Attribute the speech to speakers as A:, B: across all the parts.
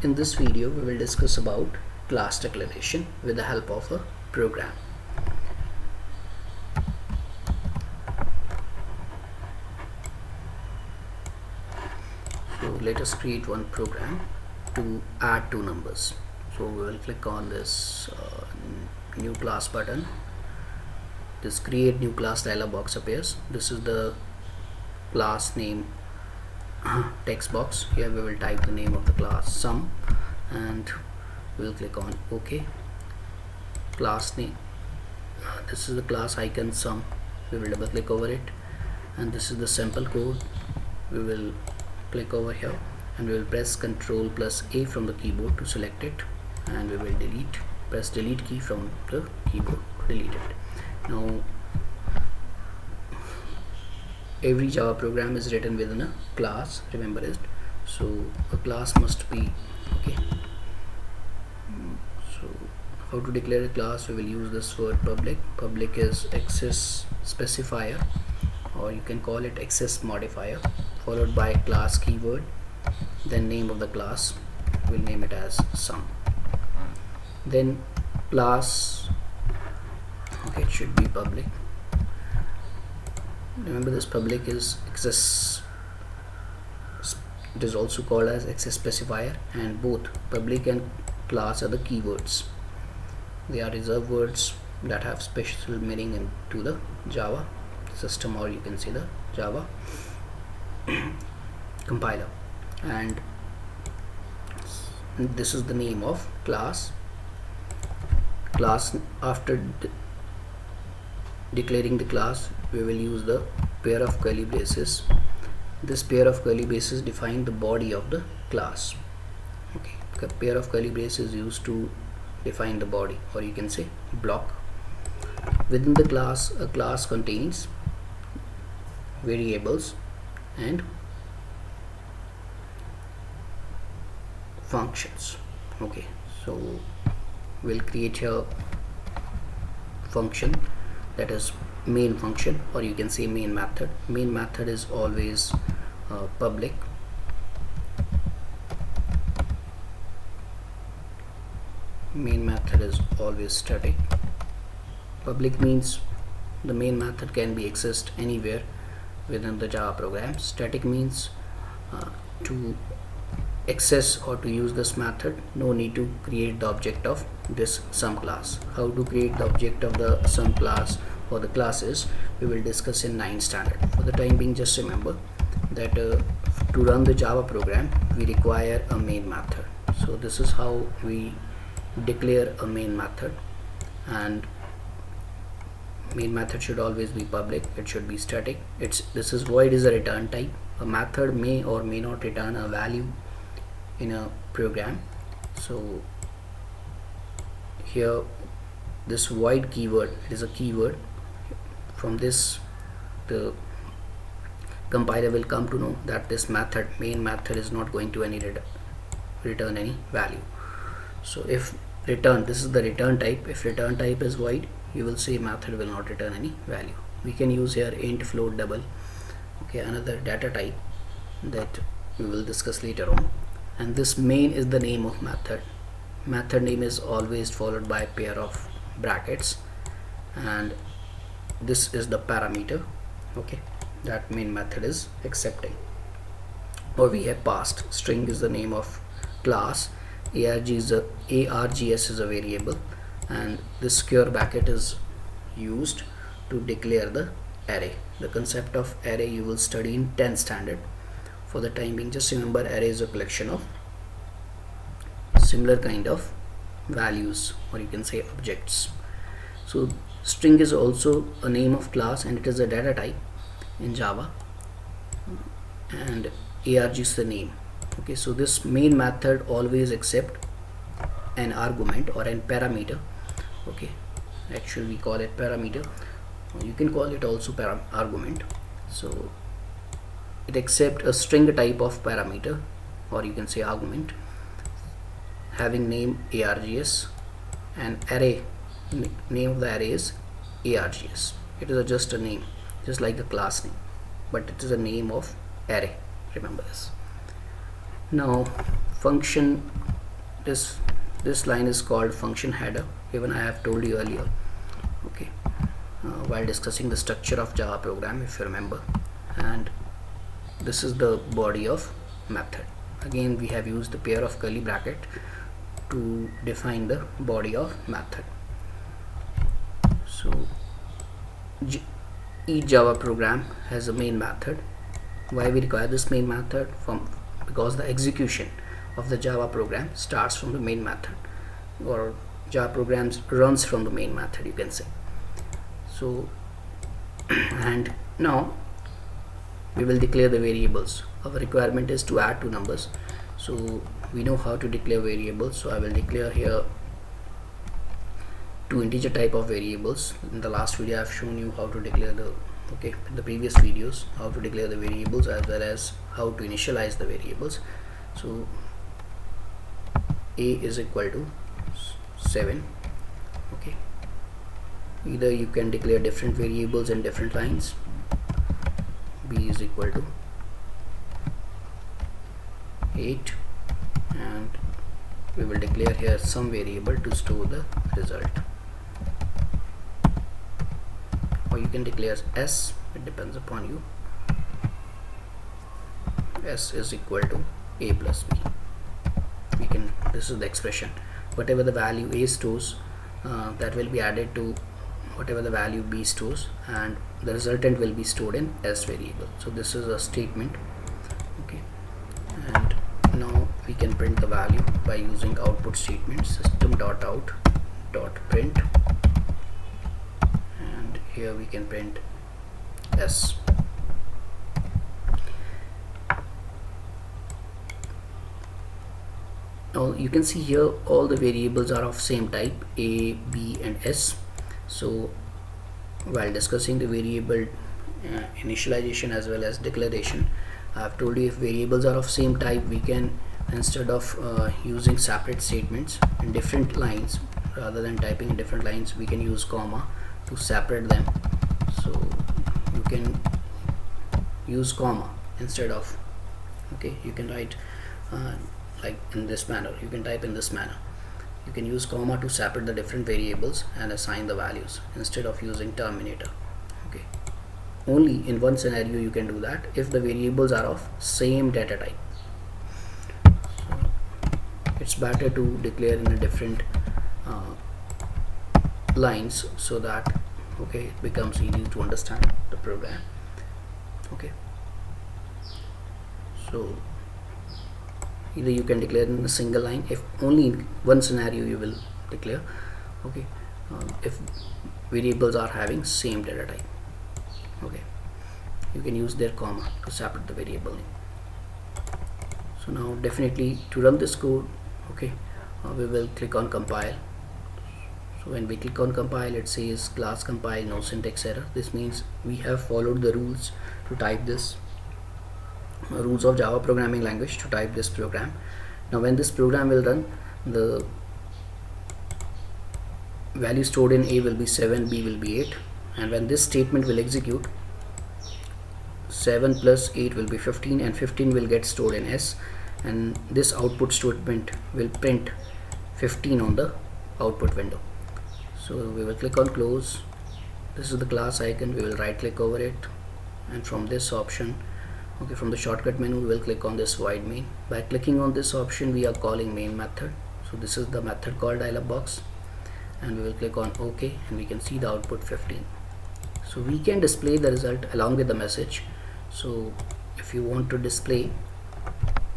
A: In this video, we will discuss about class declaration with the help of a program. So let us create one program to add two numbers. So we will click on this new class button. This create new class dialog box appears. This is the class name text box. Here we will type the name of the class sum and we will click on OK. Class name, this is the class icon sum. We will double click over it, and this is the sample code. We will click over here and we will press Ctrl plus A from the keyboard to select it, and we will press delete key from the keyboard to delete it. Now every Java program is written within a class, remember it. So a class must be okay. So how to declare a class? We will use this word public. Public is access specifier, or you can call it access modifier, followed by class keyword, then name of the class. We'll name it as sum. Then class, okay, it should be public. Remember, this public is access, it is also called as access specifier, and both public and class are the keywords. They are reserved words that have special meaning into the Java system, or you can say the Java compiler. And this is the name of class. After declaring the class, we will use the pair of curly braces. This pair of curly braces define the body of the class. Okay, a pair of curly braces is used to define the body, or you can say block. Within the class, a class contains variables and functions. Okay, so we'll create here function, that is main function, or you can say main method. Main method is always public. Main method is always static. Public means the main method can be accessed anywhere within the Java program. Static means to access or to use this method, no need to create the object of this sum class. How to create the object of the sum class or the classes we will discuss in 9 standard. For the time being, just remember that to run the Java program we require a main method. So this is how we declare a main method, and main method should always be public. It should be static. This is void is a return type. A method may or may not return a value in a program. So here this void keyword, it is a keyword. From this the compiler will come to know that this method, main method, is not going to return any value. So if return, this is the return type, if return type is void, you will see method will not return any value. We can use here int, float, double, okay, another data type that we will discuss later on. And this main is the name of method. Method name is always followed by a pair of brackets, and this is the parameter, okay, that main method is accepting. Or we have passed. String is the name of class. args is a variable, and this square bracket is used to declare the array. The concept of array you will study in 10th standard. For the time being, just remember array is a collection of similar kind of values, or you can say objects. So string is also a name of class, and it is a data type in Java, and arg is the name. Okay, so this main method always accept an argument or an parameter. Okay, actually we call it parameter, you can call it also argument. So it accepts a string type of parameter, or you can say argument, having name args, and array name of the array is args. It is just a name, just like the class name, but it is a name of array. Remember this. Now function this line is called function header. Even I have told you earlier, okay, while discussing the structure of Java program, if you remember. And this is the body of method. Again, we have used the pair of curly bracket to define the body of method. So each Java program has a main method. Why we require this main method? Because the execution of the Java program starts from the main method, or Java programs runs from the main method, you can say. So and now we will declare the variables. Our requirement is to add two numbers, so we know how to declare variables. So I will declare here two integer type of variables. In the last video I have shown you how to declare the in the previous videos, how to declare the variables as well as how to initialize the variables. So a is equal to 7. Okay, either you can declare different variables in different lines. B is equal to 8, and we will declare here some variable to store the result, or you can declare S, it depends upon you. S is equal to A plus B. We can, this is the expression, whatever the value A stores, that will be added to whatever the value B stores, and the resultant will be stored in S variable. So this is a statement. Okay, and now we can print the value by using output statement, system.out.print, and here we can print S. Now you can see here all the variables are of same type, A, B and S. So while discussing the variable initialization as well as declaration, I have told you if variables are of same type, we can, instead of using separate statements in different lines, rather than typing in different lines, we can use comma to separate them. So you can use comma instead of, okay, you can write like in this manner, you can type in this manner. You can use comma to separate the different variables and assign the values instead of using terminator. Okay, only in one scenario you can do that, if the variables are of same data type. So it's better to declare in a different lines, so that okay, it becomes easy to understand the program. Okay, so either you can declare in a single line, if only in one scenario you will declare. Okay, if variables are having same data type, okay, you can use their comma to separate the variable name. So now definitely to run this code, okay, we will click on compile. So when we click on compile, it says class compile, no syntax error. This means we have followed the rules to type this, rules of Java programming language to type this program. Now when this program will run, the value stored in A will be 7, B will be 8, and when this statement will execute, 7 plus 8 will be 15, and 15 will get stored in S, and this output statement will print 15 on the output window. So we will click on close. This is the class icon. We will right click over it, and from this option, okay, from the shortcut menu, we will click on this void main. By clicking on this option, we are calling main method. So this is the method call dialog box, and we will click on OK, and we can see the output 15. So we can display the result along with the message. So if you want to display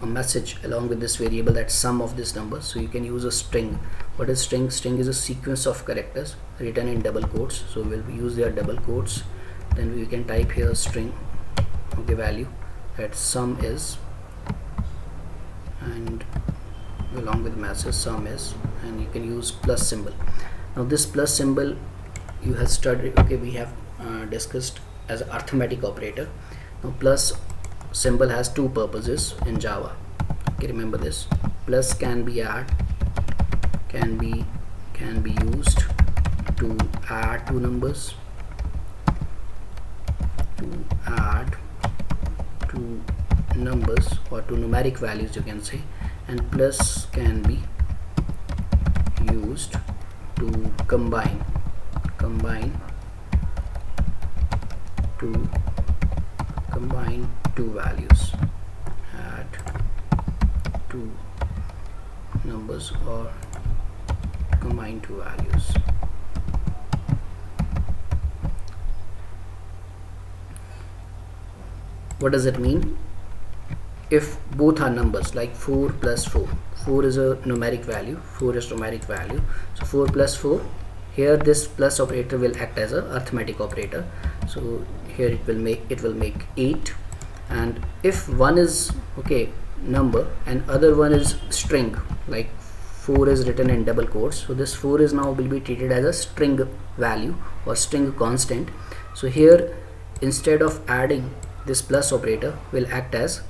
A: a message along with this variable, that sum of this number, so you can use a string. What is string? String is a sequence of characters written in double quotes. So we'll use their double quotes. Then we can type here string, okay, value that sum is, and along with message sum is, and you can use plus symbol. Now this plus symbol you have studied, okay, we have discussed as an arithmetic operator. Now plus symbol has two purposes in Java. Okay, remember this. Plus can be used to add two numbers, or to numeric values, you can say, and plus can be used to combine two values, add two numbers or combine two values. What does it mean? If both are numbers, like 4 plus 4 is a numeric value, 4 is numeric value, so 4 plus 4, here this plus operator will act as a arithmetic operator, so here it will make 8. And if one is number and other one is string, like 4 is written in double quotes, so this 4 is now will be treated as a string value or string constant. So here instead of adding, this plus operator will act as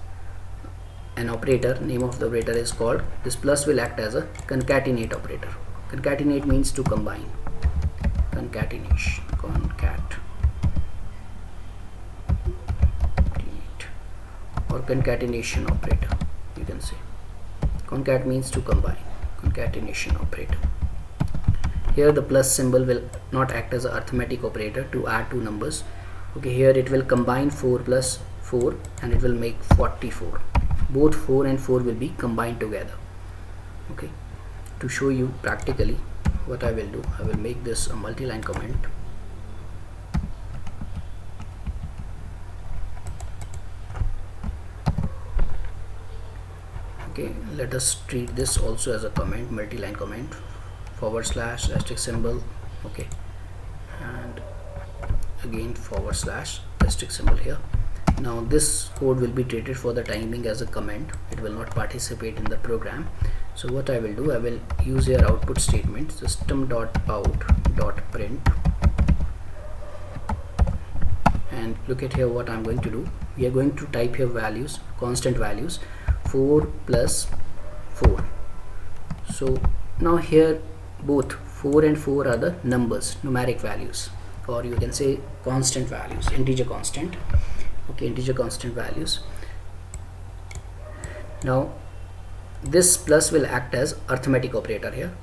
A: an operator. Name of the operator is called, this plus will act as a concatenate operator. Concatenate means to combine, concatenation, or concatenation operator, you can say. Concat means to combine, concatenation operator. Here the plus symbol will not act as an arithmetic operator to add two numbers. Here it will combine 4 plus 4 and it will make 44. Both 4 and 4 will be combined together. To show you practically what I will do, I will make this a multi-line comment. Let us treat this also as a comment, multi-line comment, / asterisk symbol, and again / asterisk symbol here. Now this code will be treated for the time being as a comment, it will not participate in the program. So what I will do, I will use your output statement, system.out.print, and look at here what I'm going to do. We are going to type here values, constant values, 4 plus 4. So now here both 4 and 4 are the numbers, numeric values, or you can say constant values, integer constant. Integer constant values. Now this plus will act as arithmetic operator here,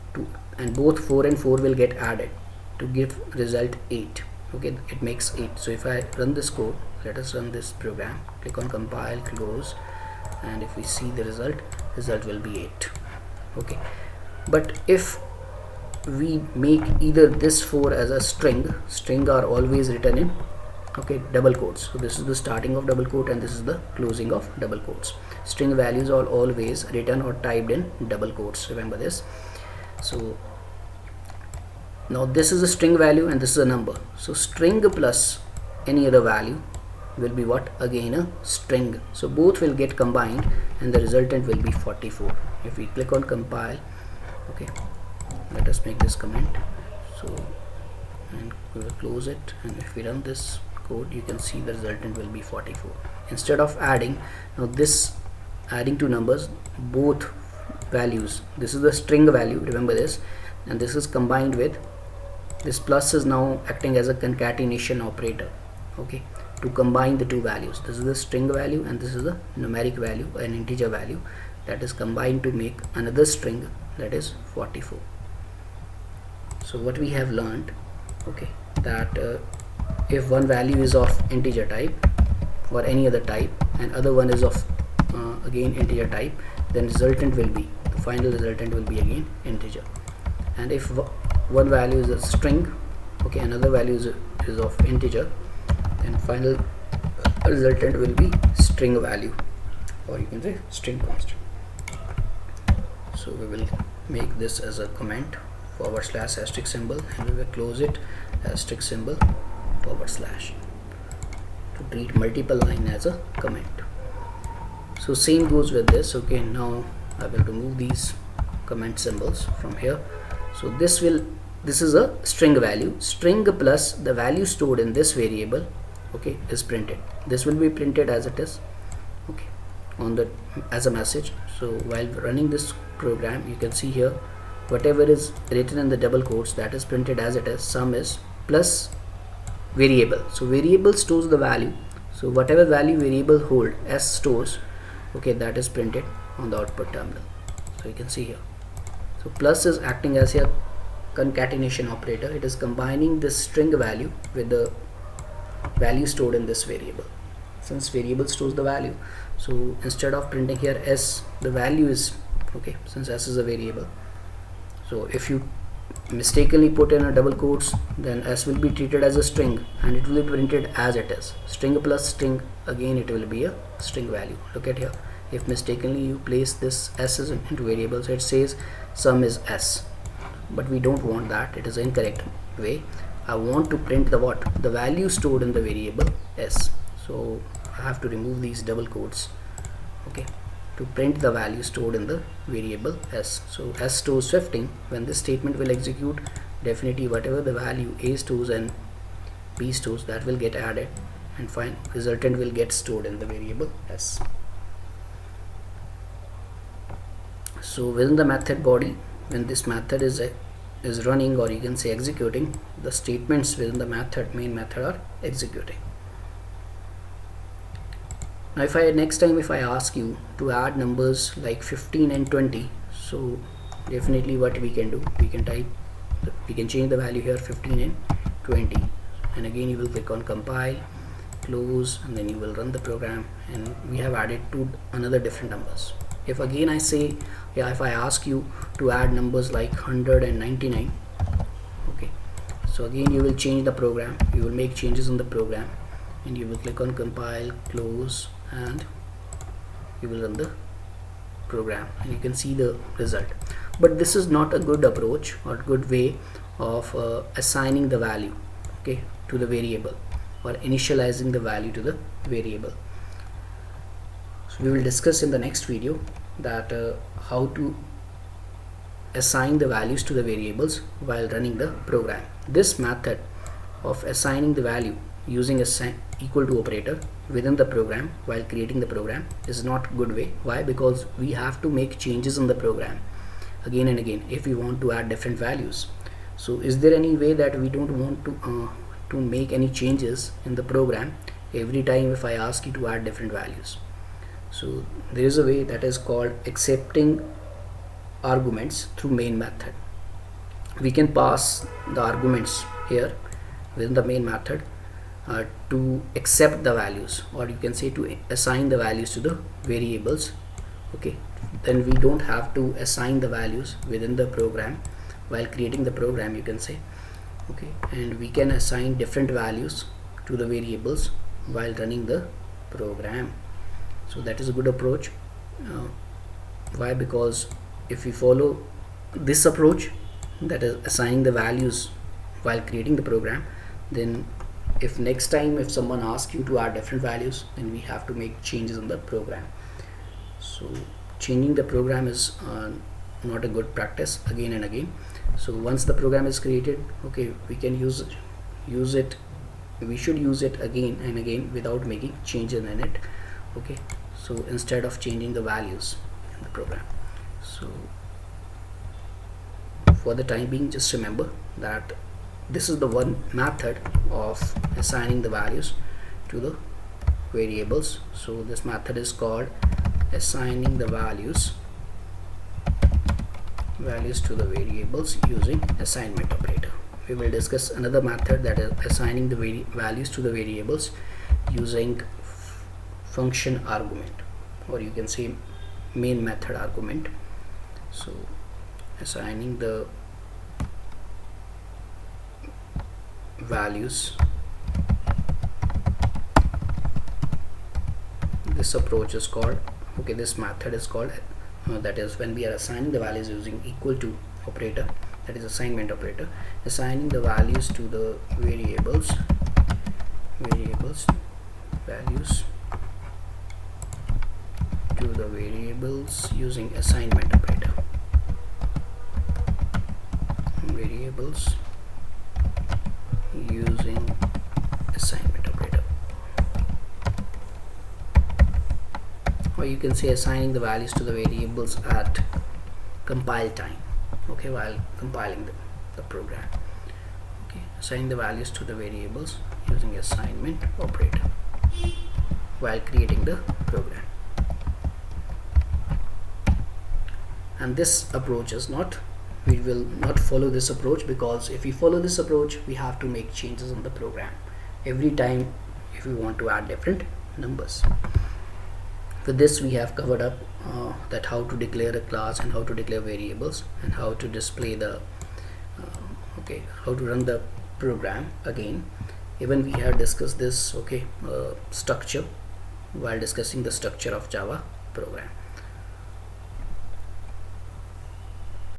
A: and both 4 and 4 will get added to give result 8. It makes 8. So if I run this code, let us run this program, click on compile, close, and if we see the result will be 8. But if we make either this 4 as a string are always written in double quotes. So this is the starting of double quote and this is the closing of double quotes. String values are always written or typed in double quotes, remember this. So now this is a string value and this is a number, so string plus any other value will be what? Again a string. So both will get combined and the resultant will be 44. If we click on compile, let us make this comment, so and we will close it, and if we run this code, you can see the resultant will be 44. Instead of adding, now this adding two numbers, both values, this is the string value, remember this, and this is combined with this plus is now acting as a concatenation operator, to combine the two values. This is the string value and this is the numeric value, an integer value, that is combined to make another string, that is 44. So what we have learned, that if one value is of integer type or any other type and other one is of again integer type, then resultant will be, the final resultant will be again integer. And if one value is a string, another value is of integer, then final resultant will be string value, or you can say string constant. So we will make this as a comment, / asterisk symbol, and we will close it, asterisk symbol, / to treat multiple line as a comment. So same goes with this. Now I will remove these comment symbols from here. So this is a string value, string plus the value stored in this variable is printed. This will be printed as it is on the as a message. So while running this program, you can see here whatever is written in the double quotes, that is printed as it is. Sum is plus variable, so variable stores the value, so whatever value variable hold s stores, that is printed on the output terminal. So you can see here, So plus is acting as a concatenation operator. It is combining this string value with the value stored in this variable. Since variable stores the value, so instead of printing here s, the value is okay, since s is a variable. So if you mistakenly put in a double quotes, then s will be treated as a string and it will be printed as it is. String plus string, again it will be a string value. Look at here, if mistakenly you place this s into variables, it says sum is s, but we don't want that. It is incorrect way. I want to print the what, the value stored in the variable s. So I have to remove these double quotes, okay, to print the value stored in the variable s. So s stores 15. When this statement will execute, definitely whatever the value a stores and b stores, that will get added, and fine resultant will get stored in the variable s. So within the method body, when this method is running, or you can say executing, the statements within the main method are executing. Now if next time if I ask you to add numbers like 15 and 20, so definitely what we can do, we can change the value here 15 and 20, and again you will click on compile, close, and then you will run the program, and we have added two another different numbers. If again I say, yeah, if I ask you to add numbers like 100 and 99, okay, so again you will change the program, you will make changes in the program, and you will click on compile, close, and you will run the program, and you can see the result. But this is not a good approach or good way of assigning the value, okay, to the variable, or initializing the value to the variable. So we will discuss in the next video that how to assign the values to the variables while running the program. This method of assigning the value using a equal to operator within the program while creating the program is not good way. Why? Because we have to make changes in the program again and again if we want to add different values. So is there any way that we don't want to make any changes in the program every time if I ask you to add different values? So there is a way, that is called accepting arguments through main method. We can pass the arguments here within the main method to accept the values, or you can say to assign the values to the variables, okay. Then we don't have to assign the values within the program while creating the program, you can say, okay, and we can assign different values to the variables while running the program. So that is a good approach. Why? Because if we follow this approach, that is assigning the values while creating the program, then if next time if someone asks you to add different values, then we have to make changes in the program. So changing the program is not a good practice again and again. So once the program is created, okay, we can use it, we should use it again and again without making changes in it, okay. So instead of changing the values in the program. So for the time being, just remember that this is the one method of assigning the values to the variables. So this method is called assigning the values to the variables using assignment operator. We will discuss another method, that is assigning the values to the variables using function argument, or you can say main method argument. So assigning the values, this approach is called, okay, this method is called that is when we are assigning the values using equal to operator, that is assignment operator, assigning the values to the variables values to the variables using assignment operator, variables using assignment operator, or you can say assigning the values to the variables at compile time, okay, while compiling the program, okay, assigning the values to the variables using assignment operator while creating the program. And this approach is not we will not follow this approach, because if we follow this approach we have to make changes in the program every time if we want to add different numbers. With this we have covered up that how to declare a class and how to declare variables and how to display the how to run the program. Again, even we have discussed this structure while discussing the structure of Java program.